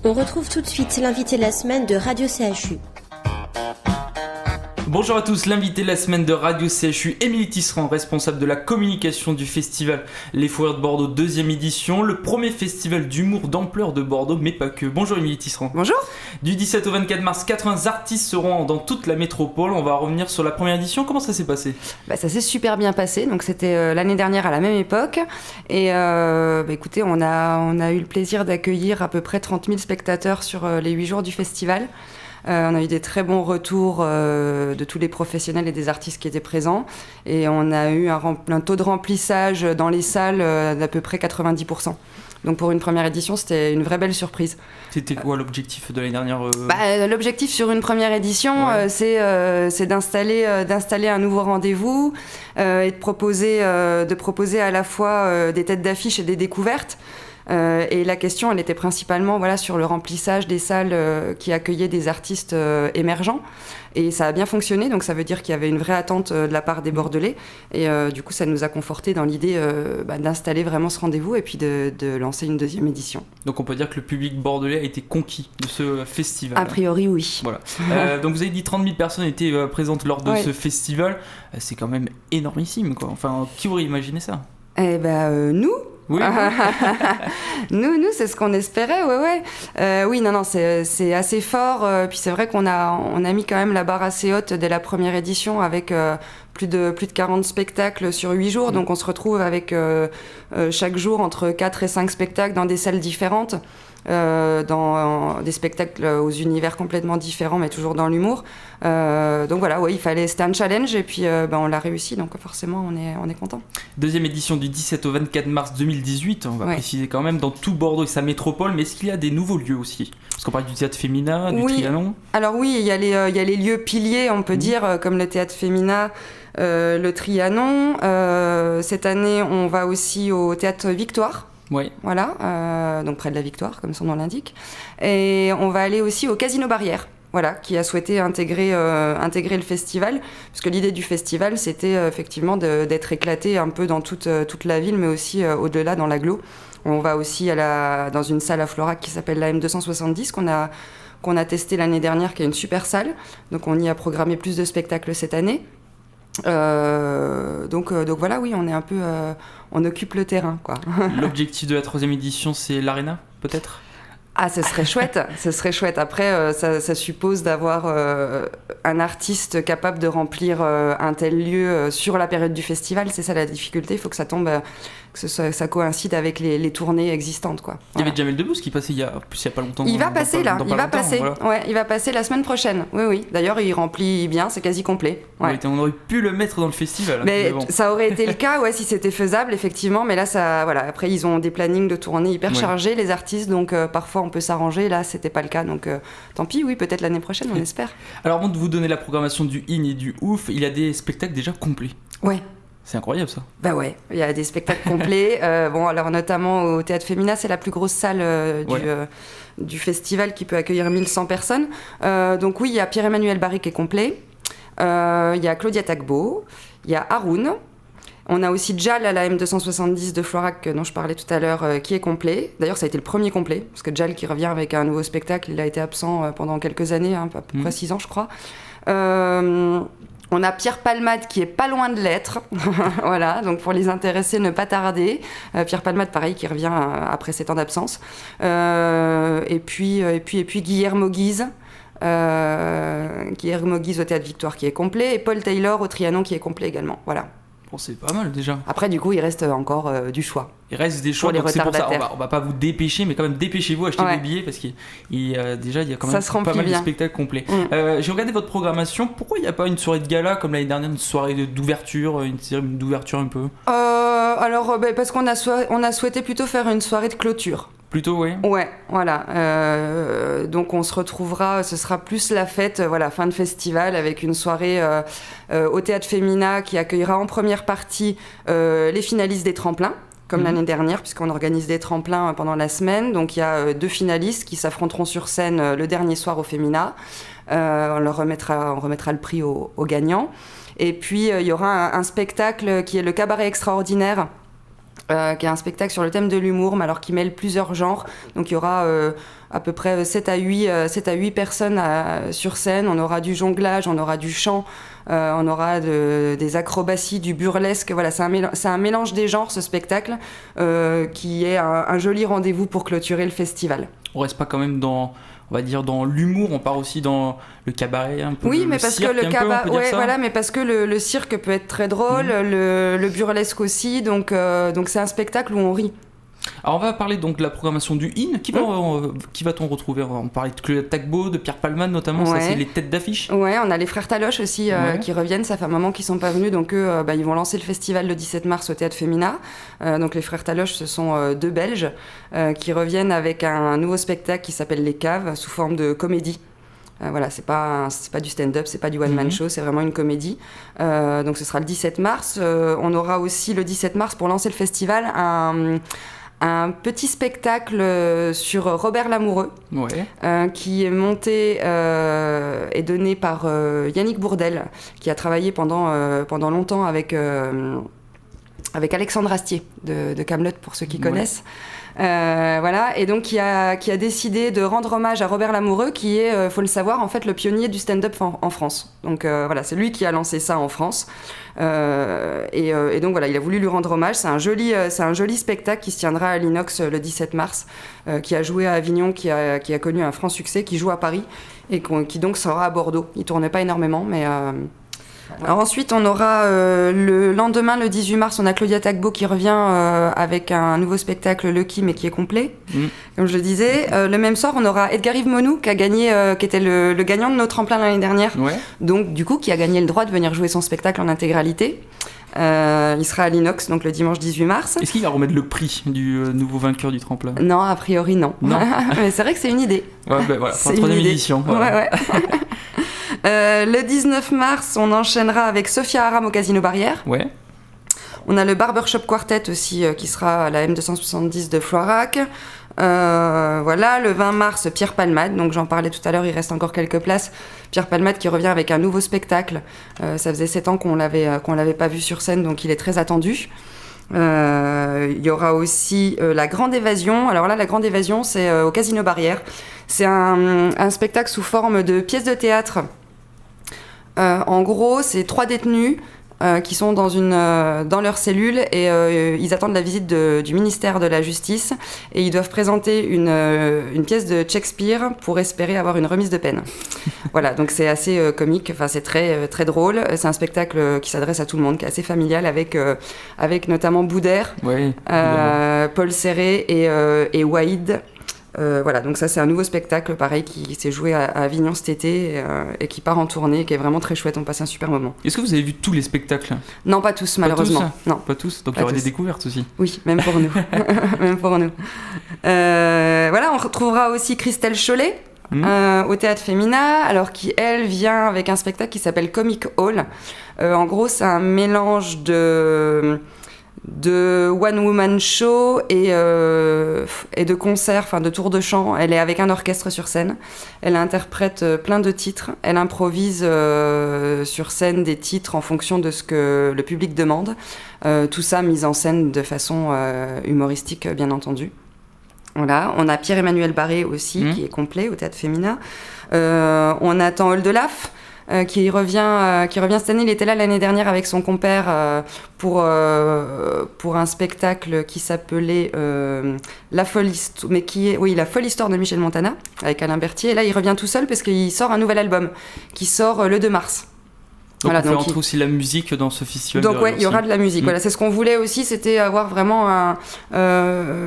On retrouve tout de suite l'invité de la semaine de Radio CHU. Bonjour à tous, l'invité de la semaine de Radio CHU, Émilie Tisserand, responsable de la communication du festival Les Fous Rires de Bordeaux, 2e édition, le premier festival d'humour d'ampleur de Bordeaux, mais pas que. Bonjour Émilie Tisserand. Bonjour. Du 17 au 24 mars, 80 artistes seront dans toute la métropole. On va revenir sur la première édition. Comment ça s'est passé ? Ça s'est super bien passé. Donc c'était l'année dernière à la même époque. Et écoutez, on a eu le plaisir d'accueillir à peu près 30 000 spectateurs sur les 8 jours du festival. On a eu des très bons retours de tous les professionnels et des artistes qui étaient présents. Et on a eu un taux de remplissage dans les salles d'à peu près 90%. Donc pour une première édition, c'était une vraie belle surprise. C'était quoi l'objectif de l'année dernière L'objectif sur une première édition, c'est d'installer un nouveau rendez-vous et de proposer à la fois des têtes d'affiche et des découvertes. Et la question, elle était principalement sur le remplissage des salles qui accueillaient des artistes émergents. Et ça a bien fonctionné, donc ça veut dire qu'il y avait une vraie attente de la part des Bordelais. Et du coup, ça nous a conforté dans l'idée d'installer vraiment ce rendez-vous et puis de lancer une 2e édition. Donc on peut dire que le public bordelais a été conquis de ce festival. A priori, oui. Voilà. Donc vous avez dit 30 000 personnes étaient présentes lors de ce festival. C'est quand même énormissime, quoi. Enfin, qui aurait imaginé ça ? Nous. Oui. nous, c'est ce qu'on espérait, c'est assez fort. Puis c'est vrai qu'on a mis quand même la barre assez haute dès la première édition avec plus de 40 spectacles sur 8 jours. Donc on se retrouve avec chaque jour entre 4 et 5 spectacles dans des salles différentes. Dans des spectacles aux univers complètement différents mais toujours dans l'humour, donc c'était un challenge et puis on l'a réussi, donc forcément on est content. 2e édition du 17 au 24 mars 2018, on va préciser quand même, dans tout Bordeaux et sa métropole, mais est-ce qu'il y a des nouveaux lieux aussi ? Parce qu'on parle du théâtre féminin, du Trianon. Alors oui, il y a les lieux piliers, on peut dire, comme le théâtre féminin, le Trianon. Cette année on va aussi au théâtre Victoire. Oui. Voilà, donc près de la Victoire, comme son nom l'indique. Et on va aller aussi au Casino Barrière, qui a souhaité intégrer le festival, puisque l'idée du festival, c'était effectivement d'être éclaté un peu dans toute la ville, mais aussi au-delà dans l'agglo. On va aussi dans une salle à Florac qui s'appelle la M270, qu'on a testé l'année dernière, qui est une super salle. Donc on y a programmé plus de spectacles cette année. Donc on est un peu on occupe le terrain, quoi. L'objectif de la 3e édition, c'est l'Arena, peut-être ? Ce serait chouette. Après, ça suppose d'avoir un artiste capable de remplir un tel lieu sur la période du festival. C'est ça la difficulté. Il faut que ça tombe, ça coïncide avec les tournées existantes, quoi. Il y avait Jamel Debbouze qui passait il y a pas longtemps. Il va passer là. Il va passer la semaine prochaine. Oui. D'ailleurs, il remplit bien. C'est quasi complet. Ouais. On aurait pu le mettre dans le festival. Mais bon. Ça aurait été le cas, si c'était faisable, effectivement. Mais là, Après, ils ont des plannings de tournée hyper chargés, les artistes. Donc parfois on peut s'arranger, là c'était pas le cas, donc tant pis, peut-être l'année prochaine, on espère. Alors avant de vous donner la programmation du IN et du OUF, il y a des spectacles déjà complets. Ouais. C'est incroyable ça. Il y a des spectacles complets, alors notamment au Théâtre Féminin, c'est la plus grosse salle du festival qui peut accueillir 1100 personnes, donc il y a Pierre-Emmanuel Barry qui est complet, il y a Claudia Tagbo, il y a Haroun. On a aussi Jal à la M270 de Florac, dont je parlais tout à l'heure, qui est complet. D'ailleurs, ça a été le premier complet, parce que Jal qui revient avec un nouveau spectacle, il a été absent pendant quelques années, à peu près 6 ans, je crois. On a Pierre Palmade qui est pas loin de l'être. Voilà, donc pour les intéressés, ne pas tarder. Pierre Palmade, pareil, qui revient après 7 ans d'absence. Et puis Guillermo Guise. Guillermo Guise au Théâtre Victoire qui est complet. Et Paul Taylor au Trianon qui est complet également. Voilà. Bon, c'est pas mal déjà. Après, du coup, il reste encore du choix. Il reste des choix, donc c'est pour ça on va pas vous dépêcher, mais quand même dépêchez-vous, achetez vos billets, parce qu'il y a quand même pas mal de spectacles complets. J'ai regardé votre programmation, pourquoi il n'y a pas une soirée de gala comme l'année dernière, une soirée d'ouverture, une série d'ouverture un peu parce qu'on a souhaité plutôt faire une soirée de clôture. Plutôt, oui. Ouais, voilà. Donc on se retrouvera, ce sera plus la fête, fin de festival, avec une soirée au Théâtre Féminin qui accueillera en première partie les finalistes des tremplins, comme l'année dernière, puisqu'on organise des tremplins pendant la semaine. Donc il y a 2 finalistes qui s'affronteront sur scène le dernier soir au Féminin. On remettra le prix aux gagnants. Et puis il y aura un spectacle qui est le Cabaret Extraordinaire, qui est un spectacle sur le thème de l'humour, mais alors qui mêle plusieurs genres. Donc il y aura à peu près 7 à 8 personnes sur scène. On aura du jonglage, on aura du chant, on aura des acrobaties, du burlesque. Voilà, c'est un mélange des genres, ce spectacle, qui est un joli rendez-vous pour clôturer le festival. On reste pas quand même dans l'humour, on part aussi dans le cabaret un peu. Oui, mais parce que le cabaret, mais parce que le cirque peut être très drôle, le burlesque aussi, donc c'est un spectacle où on rit. Alors on va parler donc de la programmation du IN. Qui va-t-on retrouver? On parlait de Claudia Tagbo, de Pierre Palmade notamment, ça c'est les têtes d'affiche. Ouais, on a les frères Taloche aussi qui reviennent, ça fait un moment qu'ils sont pas venus, donc eux ils vont lancer le festival le 17 mars au Théâtre Femina. Donc les frères Taloche, ce sont 2 Belges qui reviennent avec un nouveau spectacle qui s'appelle Les Caves, sous forme de comédie. Voilà, c'est pas du stand-up, c'est pas du one-man show, c'est vraiment une comédie. Donc ce sera le 17 mars. On aura aussi le 17 mars, pour lancer le festival, un petit spectacle sur Robert Lamoureux, qui est monté et donné par Yannick Bourdel, qui a travaillé pendant longtemps avec Alexandre Astier de Kaamelott, pour ceux qui connaissent. Voilà, et donc qui a décidé de rendre hommage à Robert Lamoureux, qui est, faut le savoir, en fait le pionnier du stand-up en France. Donc voilà, c'est lui qui a lancé ça en France. Et donc voilà, il a voulu lui rendre hommage. C'est un joli spectacle qui se tiendra à l'Inox le 17 mars, qui a joué à Avignon, qui a connu un franc succès, qui joue à Paris et qui donc sera à Bordeaux. Il tournait pas énormément, mais alors ensuite, on aura le lendemain, le 18 mars, on a Claudia Tagbo qui revient avec un nouveau spectacle, Lucky, mais qui est complet, comme je le disais. Le même soir, on aura Edgar-Yves Monou qui était le gagnant de nos tremplins l'année dernière, donc du coup qui a gagné le droit de venir jouer son spectacle en intégralité. Il sera à l'Inox, donc le dimanche 18 mars. Est-ce qu'il va remettre le prix du nouveau vainqueur du tremplin? Non, a priori non. Mais c'est vrai que c'est une idée. Ouais, voilà, pour la 3e édition. Voilà. Ouais. Le 19 mars, on enchaînera avec Sophia Aram au Casino Barrière. Ouais. On a le Barbershop Quartet aussi, qui sera à la M270 de Floirac. Voilà, le 20 mars, Pierre Palmade, donc j'en parlais tout à l'heure, il reste encore quelques places. Pierre Palmade qui revient avec un nouveau spectacle. Ça faisait 7 ans qu'on l'avait pas vu sur scène, donc il est très attendu. Il y aura aussi La Grande Évasion. Alors là, La Grande Évasion, c'est au Casino Barrière. C'est un spectacle sous forme de pièce de théâtre. En gros, c'est 3 détenus qui sont dans leur cellule et ils attendent la visite du ministère de la Justice et ils doivent présenter une pièce de Shakespeare pour espérer avoir une remise de peine. Voilà, donc c'est assez comique, enfin c'est très, très drôle. C'est un spectacle qui s'adresse à tout le monde, qui est assez familial avec notamment Boudère, Paul Serré et Waïd. Voilà, donc ça c'est un nouveau spectacle pareil qui s'est joué à Avignon cet été et qui part en tournée, qui est vraiment très chouette, on passe un super moment. Est-ce que vous avez vu tous les spectacles? Non, pas tous malheureusement. Pas tous, donc il y aura des découvertes aussi. Oui, même pour nous. Même pour nous. Voilà, on retrouvera aussi Christelle Chollet au Théâtre Femina, alors qui elle vient avec un spectacle qui s'appelle Comic Hall. En gros, c'est un mélange de one-woman show et de concerts, enfin de tours de chant. Elle est avec un orchestre sur scène. Elle interprète plein de titres. Elle improvise sur scène des titres en fonction de ce que le public demande. Tout ça mis en scène de façon humoristique, bien entendu. Voilà. On a Pierre-Emmanuel Barré aussi, qui est complet au Théâtre Femina. On attend Oldelaf, qui revient cette année. Il était là l'année dernière avec son compère pour un spectacle qui s'appelait La Folle Histoire de Michel Montana avec Alain Berthier. Et là, il revient tout seul parce qu'il sort un nouvel album qui sort le 2 mars. Donc voilà, on fait aussi la musique dans ce festival. Donc il y aura de la musique. Voilà, c'est ce qu'on voulait aussi, c'était avoir vraiment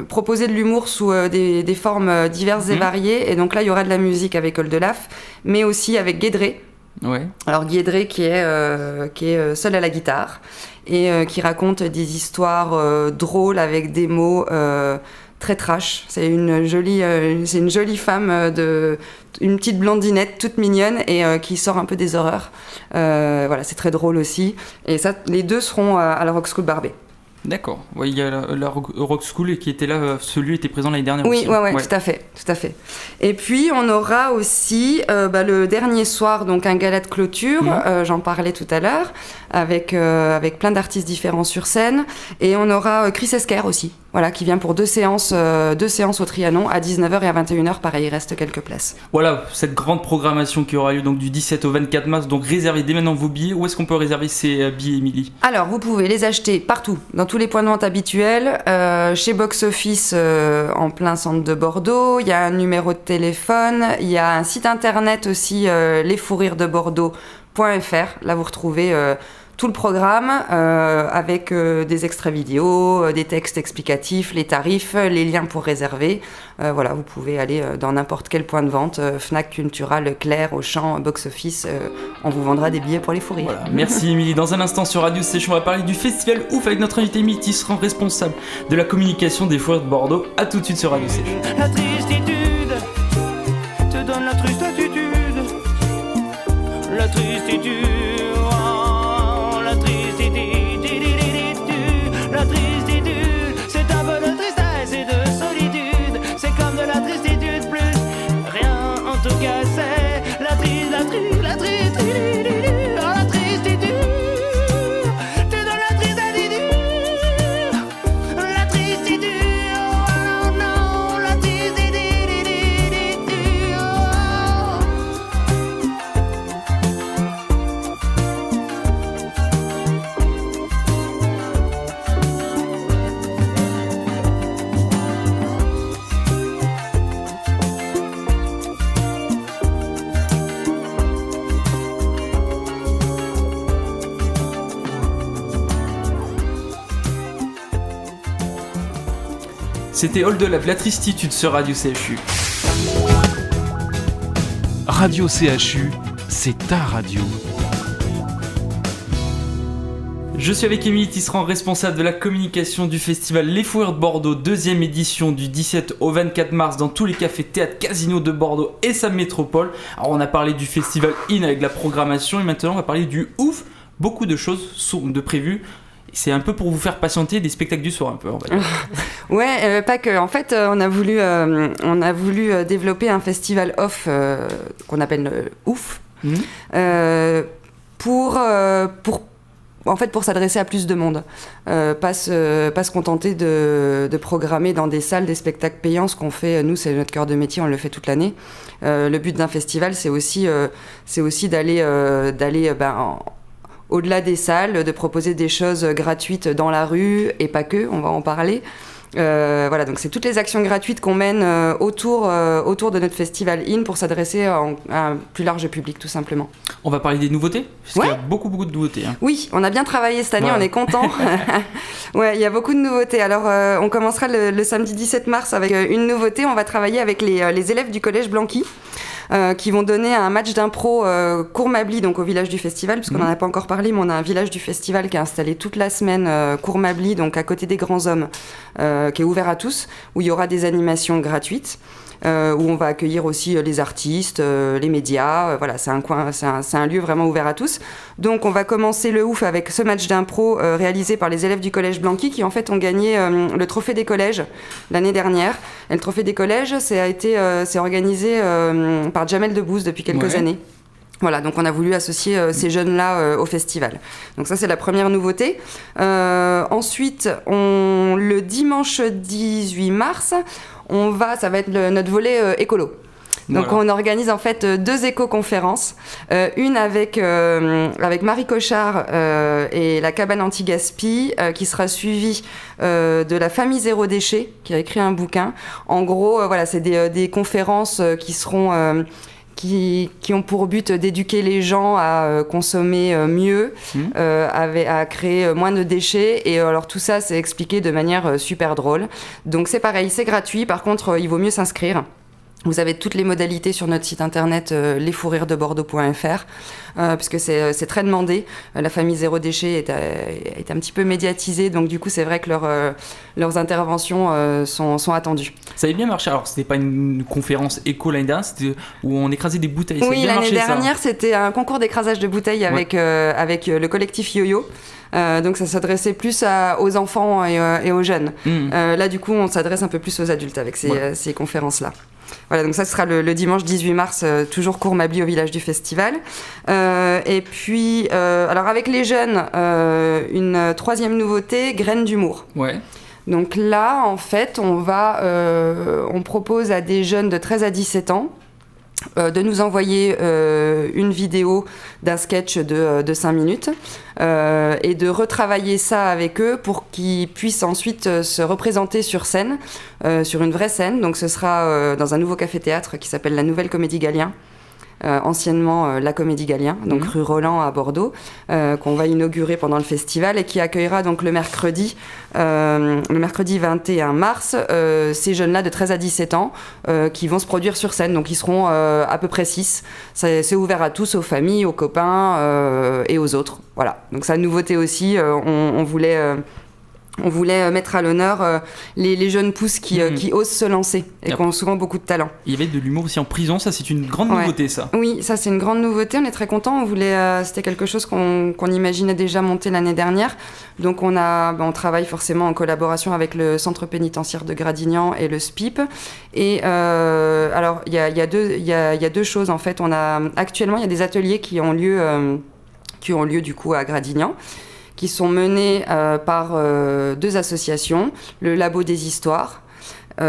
proposer de l'humour sous des formes diverses et variées. Et donc là, il y aura de la musique avec Oldelaf, mais aussi avec Guédré. Ouais. Alors Guédré qui est seul à la guitare et qui raconte des histoires drôles avec des mots très trash. C'est une jolie femme une petite blondinette toute mignonne et qui sort un peu des horreurs. Voilà, c'est très drôle aussi. Et ça, les deux seront à la Rock School Barbet. D'accord. Ouais, il y a la Rock School qui était là, celui était présent l'année dernière oui, aussi. Oui, tout à fait. Et puis on aura aussi le dernier soir donc un gala de clôture, j'en parlais tout à l'heure, avec plein d'artistes différents sur scène. Et on aura Chris Esquer aussi, voilà, qui vient pour deux séances au Trianon à 19h et à 21h. Pareil, il reste quelques places. Voilà, cette grande programmation qui aura lieu donc du 17 au 24 mars. Donc réservez dès maintenant vos billets. Où est-ce qu'on peut réserver ces billets, Émilie ? Alors, vous pouvez les acheter partout, dans tous les points de vente habituels, chez Box Office en plein centre de Bordeaux. Il y a un numéro de téléphone, il y a un site internet aussi, lesfourirdebordeaux.fr. Là, vous retrouvez tout le programme avec des extraits vidéo, des textes explicatifs, les tarifs, les liens pour réserver. Voilà, vous pouvez aller dans n'importe quel point de vente, Fnac, Cultura, Leclerc, Auchan, Box Office. On vous vendra des billets pour les fou rires. Voilà. Merci Émilie. Dans un instant sur Radio CHU, on va parler du festival Ouf avec notre invité Émilie Tisserand, responsable de la communication des Fous Rires de Bordeaux. A tout de suite sur Radio CHU. La tristitude te donne la tristitude. La tristitude. La tristitude, c'est un peu de tristesse et de solitude. C'est comme de la tristitude plus rien, en tout cas c'est la tristitude. Oh, la tristitude, tu donnes la tristitude. La tristitude, oh non, la tristitude, oh. C'était All de la Tristitude sur Radio CHU. Radio CHU, c'est ta radio. Je suis avec Émilie Tisserand, responsable de la communication du festival Les Fous Rires de Bordeaux, 2e édition du 17 au 24 mars dans tous les cafés, théâtres, casinos de Bordeaux et sa métropole. Alors on a parlé du festival IN avec la programmation et maintenant on va parler du OUF. Beaucoup de choses sont de prévues. C'est un peu pour vous faire patienter des spectacles du soir un peu, on va dire. Ouais, pas que. En fait, on a voulu développer un festival off qu'on appelle OUF pour s'adresser à plus de monde. Pas se contenter de programmer dans des salles des spectacles payants. Ce qu'on fait, nous, c'est notre cœur de métier, on le fait toute l'année. Le but d'un festival, c'est aussi d'aller au-delà des salles, de proposer des choses gratuites dans la rue, et pas que, on va en parler. Voilà, donc c'est toutes les actions gratuites qu'on mène autour de notre festival IN pour s'adresser à un plus large public, tout simplement. On va parler des nouveautés, parce qu'il y a beaucoup de nouveautés. Hein. Oui, on a bien travaillé cette année, on est content. Ouais, il y a beaucoup de nouveautés. Alors, on commencera le samedi 17 mars avec une nouveauté. On va travailler avec les élèves du collège Blanqui. Qui vont donner un match d'impro Courmably, donc au village du festival, parce qu'on n'en a pas encore parlé, mais on a un village du festival qui est installé toute la semaine, Courmably, donc à côté des Grands Hommes, qui est ouvert à tous, où il y aura des animations gratuites. Où on va accueillir aussi les artistes, les médias, voilà, c'est un lieu vraiment ouvert à tous. Donc on va commencer le OUF avec ce match d'impro réalisé par les élèves du collège Blanqui qui en fait ont gagné le trophée des collèges l'année dernière. Et le trophée des collèges, c'est organisé par Jamel Debbouze depuis quelques années. Voilà, donc on a voulu associer ces jeunes-là au festival. Donc ça, c'est la première nouveauté. Ensuite, le dimanche 18 mars, ça va être notre volet écolo. Donc on organise en fait 2 éco-conférences, une avec Marie Cochard et la cabane anti-gaspi, qui sera suivie de la famille Zéro Déchet, qui a écrit un bouquin. En gros, voilà, c'est des conférences qui seront... Qui ont pour but d'éduquer les gens à consommer mieux, à créer moins de déchets. Et alors tout ça, c'est expliqué de manière super drôle. Donc c'est pareil, c'est gratuit. Par contre, il vaut mieux s'inscrire. Vous avez toutes les modalités sur notre site internet lesfourirdebordeaux.fr puisque c'est très demandé. La famille Zéro Déchet est un petit peu médiatisée, donc du coup c'est vrai que leurs interventions sont attendues. Ça avait bien marché. Alors c'était pas une conférence éco l'année dernière, c'était où on écrasait des bouteilles. Oui, l'année dernière c'était un concours d'écrasage de bouteilles avec le collectif Yo-Yo. Donc ça s'adressait plus aux enfants et aux jeunes. Là, du coup, on s'adresse un peu plus aux adultes avec ces conférences-là. Voilà, donc ça sera le dimanche 18 mars, toujours cours Mably au village du festival. Et puis, alors avec les jeunes, une troisième nouveauté, graines d'humour. Ouais. Donc là, en fait, on propose à des jeunes de 13 à 17 ans de nous envoyer une vidéo d'un sketch de 5 minutes et de retravailler ça avec eux pour qu'ils puissent ensuite se représenter sur scène, sur une vraie scène. Donc ce sera dans un nouveau café-théâtre qui s'appelle la Nouvelle Comédie Galien. Anciennement la Comédie Galien, donc rue Roland à Bordeaux, qu'on va inaugurer pendant le festival et qui accueillera donc le mercredi 21 mars ces jeunes-là de 13 à 17 ans qui vont se produire sur scène. Donc ils seront à peu près 6. C'est ouvert à tous, aux familles, aux copains et aux autres. Voilà, donc c'est une nouveauté aussi. On voulait mettre à l'honneur les jeunes pousses qui osent se lancer et qui ont souvent beaucoup de talent. Il y avait de l'humour aussi en prison, ça c'est une grande nouveauté ça. Oui, ça c'est une grande nouveauté, on est très contents. C'était quelque chose qu'on imaginait déjà monter l'année dernière. Donc on travaille forcément en collaboration avec le centre pénitentiaire de Gradignan et le SPIP. Et alors il y a deux choses en fait. Actuellement il y a des ateliers qui ont lieu du coup à Gradignan, qui sont menés par deux associations, le Labo des Histoires et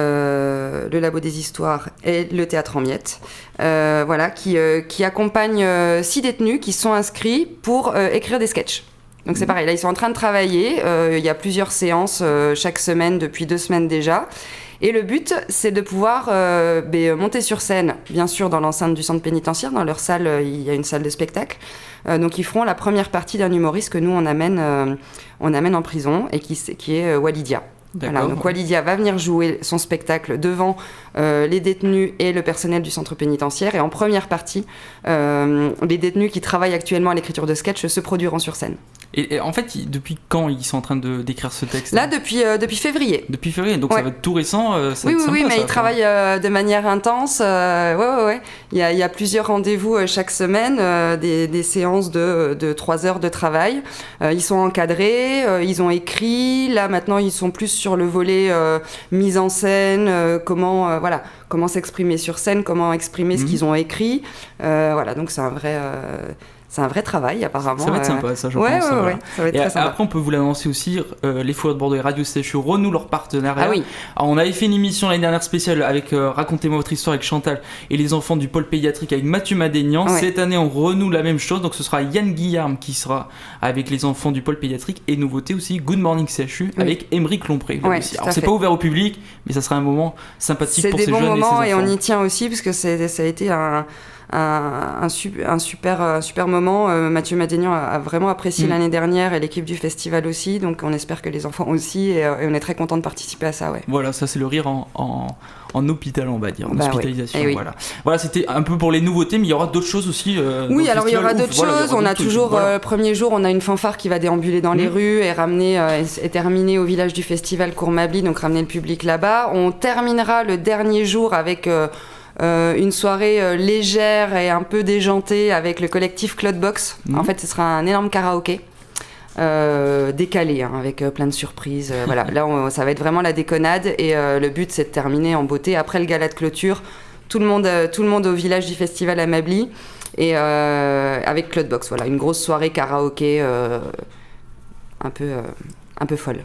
le Théâtre en Miettes, qui accompagnent 6 détenus qui sont inscrits pour écrire des sketchs. Donc c'est pareil, là ils sont en train de travailler, il y a plusieurs séances chaque semaine depuis 2 semaines déjà. Et le but, c'est de pouvoir monter sur scène, bien sûr dans l'enceinte du centre pénitentiaire, dans leur salle, il y a une salle de spectacle. Donc ils feront la première partie d'un humoriste que nous on amène en prison et qui est Walidia. Voilà, donc Walidia va venir jouer son spectacle devant les détenus et le personnel du centre pénitentiaire. Et en première partie, les détenus qui travaillent actuellement à l'écriture de sketch se produiront sur scène. Et en fait, depuis quand ils sont en train d'écrire ce texte ? Là, depuis février. Depuis février, donc ça va être tout récent. Oui, mais ils travaillent de manière intense. Il y a plusieurs rendez-vous chaque semaine, des séances de 3 heures de travail. Ils sont encadrés, ils ont écrit. Là, maintenant, ils sont plus sur le volet mise en scène, comment s'exprimer sur scène, comment exprimer ce qu'ils ont écrit. Donc c'est un vrai travail, apparemment. Ça va être sympa, ça, je pense. Ça va être très sympa. Après, on peut vous l'annoncer aussi, les Fourrures de Bordeaux et Radio CHU renouent leur partenariat. Ah oui. Alors, on avait fait une émission l'année dernière spéciale avec Racontez-moi votre histoire avec Chantal et les enfants du pôle pédiatrique avec Mathieu Madénian. Ouais. Cette année, on renoue la même chose. Donc, ce sera Yann Guillarme qui sera avec les enfants du pôle pédiatrique. Et nouveauté aussi, Good Morning CHU avec Émeric Lompré. Ouais, alors, c'est pas ouvert au public, mais ça sera un moment sympathique pour ces jeunes et ces enfants. C'est des bons moments et on y tient aussi parce que ça a été un super moment. Mathieu Madénian a vraiment apprécié l'année dernière et l'équipe du festival aussi, donc on espère que les enfants aussi et on est très content de participer à ça. Voilà, ça c'est le rire en hôpital, on va dire, en hospitalisation. Oui. Voilà, c'était un peu pour les nouveautés, mais il y aura d'autres choses aussi. Oui, alors il y aura d'autres choses. On a toujours premier jour, on a une fanfare qui va déambuler dans les rues et terminer au village du festival Cours Mably, donc ramener le public là-bas. On terminera le dernier jour avec une soirée légère et un peu déjantée avec le collectif Claude Box. En fait, ce sera un énorme karaoké décalé, avec plein de surprises. Là, ça va être vraiment la déconnade et le but, c'est de terminer en beauté. Après le gala de clôture, tout le monde au village du festival à Mably et avec Claude Box. Voilà, une grosse soirée karaoké un peu folle.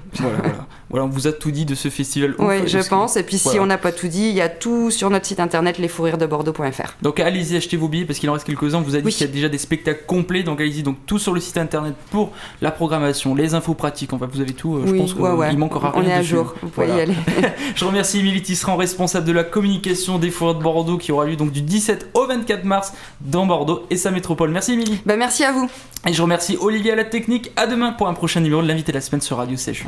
Voilà, on vous a tout dit de ce festival. Oui, je pense. Et puis si on n'a pas tout dit, il y a tout sur notre site internet lesfourriresdebordeaux.fr. Donc allez-y, achetez vos billets parce qu'il en reste quelques-uns. On vous a dit qu'il y a déjà des spectacles complets. Donc allez-y, donc tout sur le site internet pour la programmation, les infos pratiques. Enfin, vous avez tout. Je pense qu'il manquera rien. On est à dessus. jour. Vous pouvez y aller. Je remercie Émilie Tisserand, responsable de la communication des Fourrures de Bordeaux, qui aura lieu donc du 17 au 24 mars dans Bordeaux et sa métropole. Merci Émilie. Merci à vous. Et je remercie Olivier à la technique. À demain pour un prochain numéro de l'invité de la semaine sur Radio CHU.